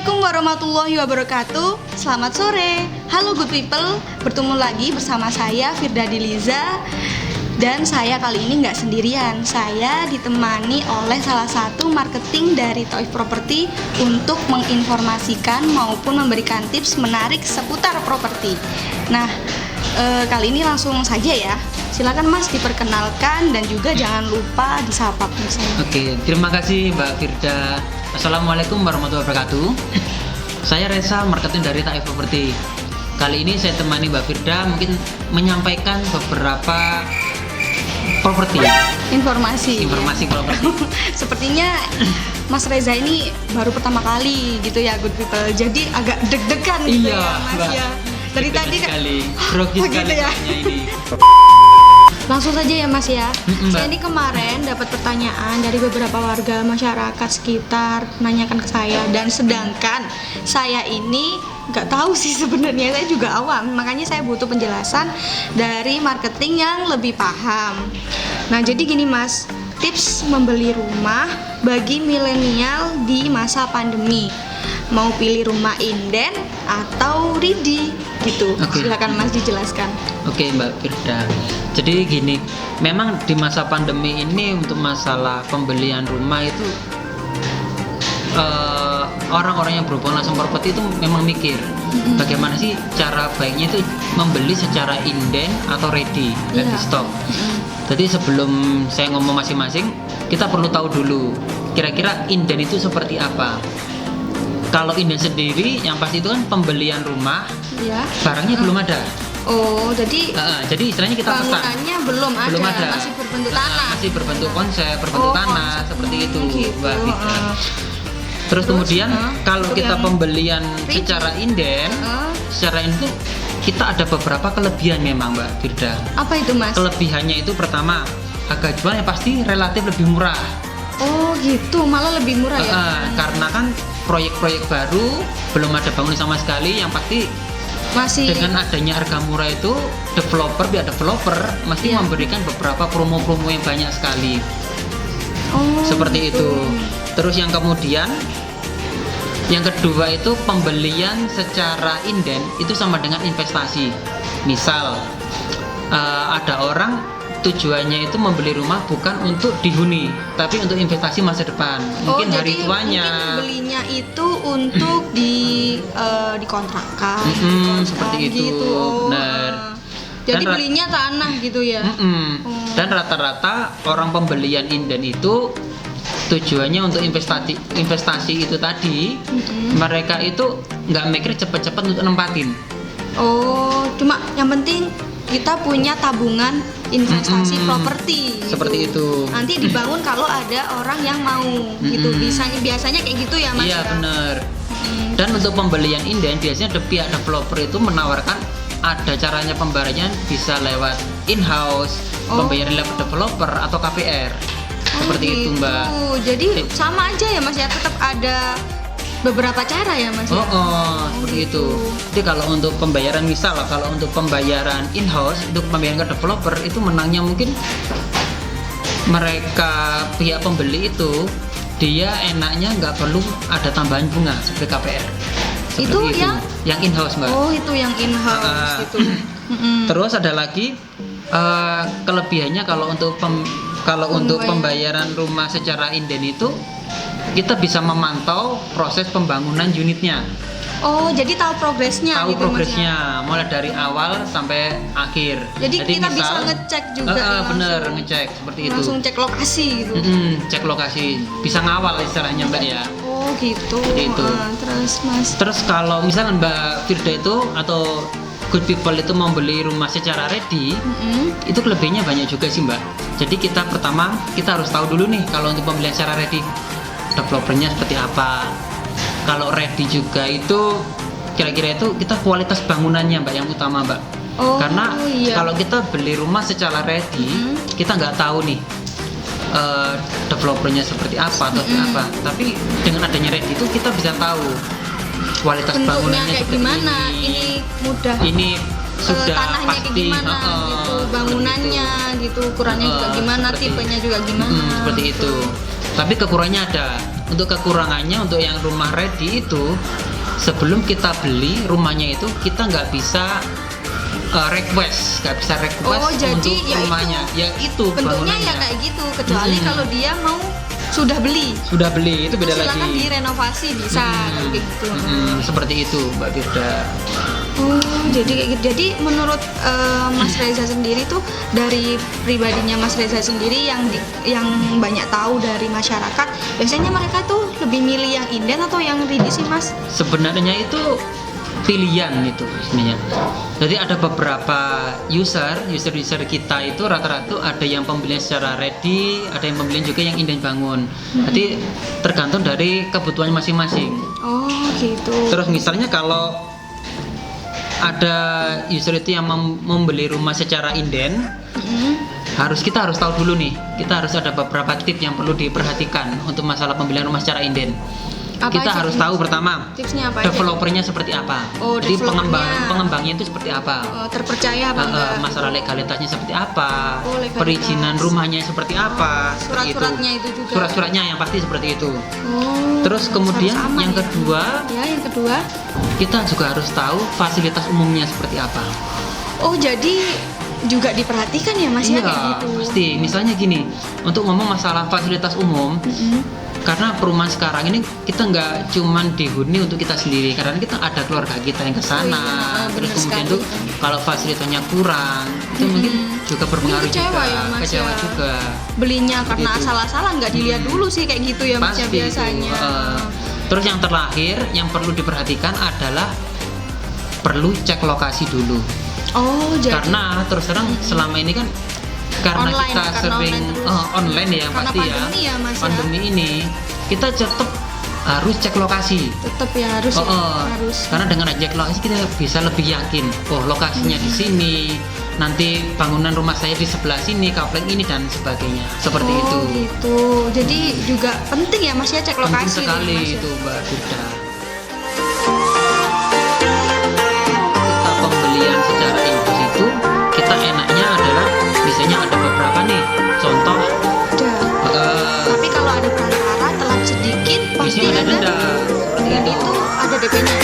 Assalamualaikum warahmatullahi wabarakatuh. Selamat sore. Halo good people, bertemu lagi bersama saya Firda Diliza. Dan saya kali ini nggak sendirian. Saya ditemani oleh salah satu marketing dari Taif Property untuk menginformasikan maupun memberikan tips menarik seputar properti. Nah, kali ini langsung saja ya. Silakan Mas diperkenalkan dan juga jangan lupa disapa misalnya. Oke, terima kasih Mbak Firda. Assalamualaikum warahmatullahi wabarakatuh. Saya Reza, marketing dari Taif Property. Kali ini saya temani Mbak Firda mungkin menyampaikan beberapa properti. Informasi properti. Sepertinya Mas Reza ini baru pertama kali gitu ya good people. Jadi agak deg-degan gitu Iya, ya Mas Mbak. ya. Dari Deg-degan tadi kan sekali, grogi oh, sekali gitu ya. kayaknya ini. Langsung saja ya Mas ya. Mbak. Saya ini kemarin dapat pertanyaan dari beberapa warga masyarakat sekitar menanyakan ke saya, dan sedangkan saya ini nggak tahu sih sebenarnya, saya juga awam, makanya saya butuh penjelasan dari marketing yang lebih paham. Nah jadi gini Mas, tips membeli rumah bagi milenial di masa pandemi, mau pilih rumah inden atau RIDI gitu. Oke. Silakan Mas dijelaskan. Oke Mbak Firda. Jadi gini, memang di masa pandemi ini untuk masalah pembelian rumah itu orang-orang yang berhubungan langsung properti itu memang mikir bagaimana sih cara baiknya itu membeli secara inden atau ready, ready Iya. stock. Jadi sebelum saya ngomong masing-masing, kita perlu tahu dulu kira-kira inden itu seperti apa. Kalau inden sendiri yang pasti itu kan pembelian rumah, Ya. barangnya belum ada. Oh, jadi Jadi istilahnya kita pesan. bangunannya belum ada, masih berbentuk tanah. Masih berbentuk konsep, berbentuk Oh, tanah konsep. seperti itu, Gitu. Mbak Firda. Heeh. Terus kemudian kalau untuk kita yang pembelian ready. secara inden, itu kita ada beberapa kelebihan memang Mbak Firda. Apa itu Mas? Kelebihannya itu pertama, harga jual yang pasti relatif lebih murah. Oh gitu, malah lebih murah ya? Karena kan proyek-proyek baru belum ada bangunan sama sekali, yang pasti Masih dengan adanya harga murah itu pihak developer masih Iya. memberikan beberapa promo-promo yang banyak sekali. Oh, Seperti gitu. itu. Terus yang kemudian yang kedua itu pembelian secara inden itu sama dengan investasi. Misal ada orang tujuannya itu membeli rumah bukan untuk dihuni, tapi untuk investasi masa depan. Mungkin Oh, hari jadi tuanya. mungkin belinya itu untuk dikontrakkan, Seperti itu. gitu. Oh, Benar. Jadi Dan belinya tanah gitu ya? Dan rata-rata orang pembelian inden itu tujuannya untuk investasi itu tadi. Mereka itu nggak mikir cepet-cepet untuk nempatin. Oh, cuma yang penting kita punya tabungan investasi properti gitu. Seperti itu. Nanti dibangun kalau ada orang yang mau gitu. Biasanya kayak gitu ya Mas? Iya ya? benar. Dan untuk pembelian inden biasanya pihak developer itu menawarkan ada caranya pembayarannya bisa lewat in-house, pembayaran lewat developer atau KPR. Seperti itu gitu. Mbak. Jadi sama aja ya Mas ya, tetap ada beberapa cara ya Mas ya? Seperti itu. Jadi kalau untuk pembayaran kalau untuk pembayaran in-house, untuk pembayaran ke developer itu menangnya mungkin mereka pihak pembeli itu dia enaknya nggak perlu ada tambahan bunga seperti KPR. Seperti Itu yang in-house Mbak. Oh itu yang in-house gitu. Terus ada lagi kelebihannya kalau untuk pembayaran rumah secara inden itu kita bisa memantau proses pembangunan unitnya. Oh jadi tahu progresnya Tahu gitu progresnya Mas ya? mulai dari awal sampai akhir. Jadi kita bisa ngecek juga bener langsung. ngecek seperti itu. Langsung cek lokasi gitu. Cek lokasi, bisa ngawal istilahnya Mbak ya. Oh gitu. Itu. Terus Mas. Terus kalau misalnya Mbak Firda itu atau good people itu mau beli rumah secara ready, itu kelebihannya banyak juga sih Mbak. Jadi kita harus tahu dulu nih kalau untuk pembelian secara ready developernya seperti apa. Kalau ready juga itu kira-kira itu kita kualitas bangunannya Mbak yang utama Mbak. Karena kalau kita beli rumah secara ready, kita nggak tahu nih developernya seperti apa atau seperti apa. Tapi dengan adanya ready itu kita bisa tahu kualitas Bentuknya bangunannya kayak seperti gimana? Ini mudah. Ini sudah tanahnya pasti kayak gimana gitu, bangunannya gitu, ukurannya juga gimana, tipenya juga gimana. Seperti itu. Tapi kekurangannya ada. untuk kekurangannya untuk yang rumah ready itu sebelum kita beli rumahnya itu kita nggak bisa nggak bisa request Oh, jadi untuk ya rumahnya. Ya itu bentuknya bangunannya. ya kayak gitu, kecuali kalau dia mau sudah beli. Sudah beli itu beda Silakan lagi. direnovasi bisa kayak gitu. Seperti itu Mbak Firda. Oh, jadi kayak gitu. Jadi menurut Mas Reza sendiri tuh dari pribadinya Mas Reza sendiri yang banyak tahu dari masyarakat, biasanya mereka tuh lebih milih yang inden atau yang ready sih, Mas? Sebenarnya itu pilihan itu sebenarnya. Jadi ada beberapa user kita itu rata-rata ada yang pembelian secara ready, ada yang pembelian juga yang inden bangun. Jadi tergantung dari kebutuhannya masing-masing. Oh, gitu. Terus misalnya kalau ada user itu yang membeli rumah secara inden, kita harus tahu dulu nih, kita harus ada beberapa tips yang perlu diperhatikan untuk masalah pembelian rumah secara inden. Apa Kita aja harus tipsnya? tahu pertama Tipsnya apa aja? developernya seperti apa. Oh, jadi developernya. pengembangnya itu seperti apa. Terpercaya apa enggak? Masalah legalitasnya seperti apa, Oh, legalitas. perizinan rumahnya seperti apa, seperti Surat-suratnya itu juga. Surat-suratnya yang pasti seperti itu. Oh, Terus kemudian harus aman yang ya. kedua, Ya, yang kedua. kita juga harus tahu fasilitas umumnya seperti apa. Oh, jadi juga diperhatikan ya, Mas, ya, Iya, kayak gitu. pasti. Misalnya gini, untuk ngomong masalah fasilitas umum, karena perumahan sekarang ini kita nggak cuman dihuni untuk kita sendiri, karena kita ada keluarga kita yang ke sana. Oh iya, Terus benar kemudian sekali. tuh kalau fasilitasnya kurang, itu mungkin juga berpengaruh Ini kecewa juga, ya, Mas, kecewa ya. juga. Belinya karena Begitu. asal-asalan, nggak dilihat dulu sih kayak gitu ya, Mas, ya, Pasti itu. biasanya. Terus yang terakhir yang perlu diperhatikan adalah perlu cek lokasi dulu. Oh, jadi Karena terus terang selama ini kan karena Online, kita karena sering online terus. online ya Karena pasti pandemi ya, Mas, ya. pandemi ini kita tetap harus cek lokasi. tetap ya harus ya, harus. Karena dengan cek lokasi kita bisa lebih yakin, oh lokasinya di sini, nanti bangunan rumah saya di sebelah sini, kapleng ini dan sebagainya. Seperti Oh, itu. gitu. Jadi juga penting ya, Mas, ya, cek Penting lokasi sekali Mas, ya. itu Mbak Firda. Kita pembelian secara impulse itu kita enaknya adalah biasanya ada beberapa nih contoh. Udah. Tapi kalau ada perantara telat sedikit pasti Biasanya ada ada denda. Seperti dan itu. itu ada DP-nya.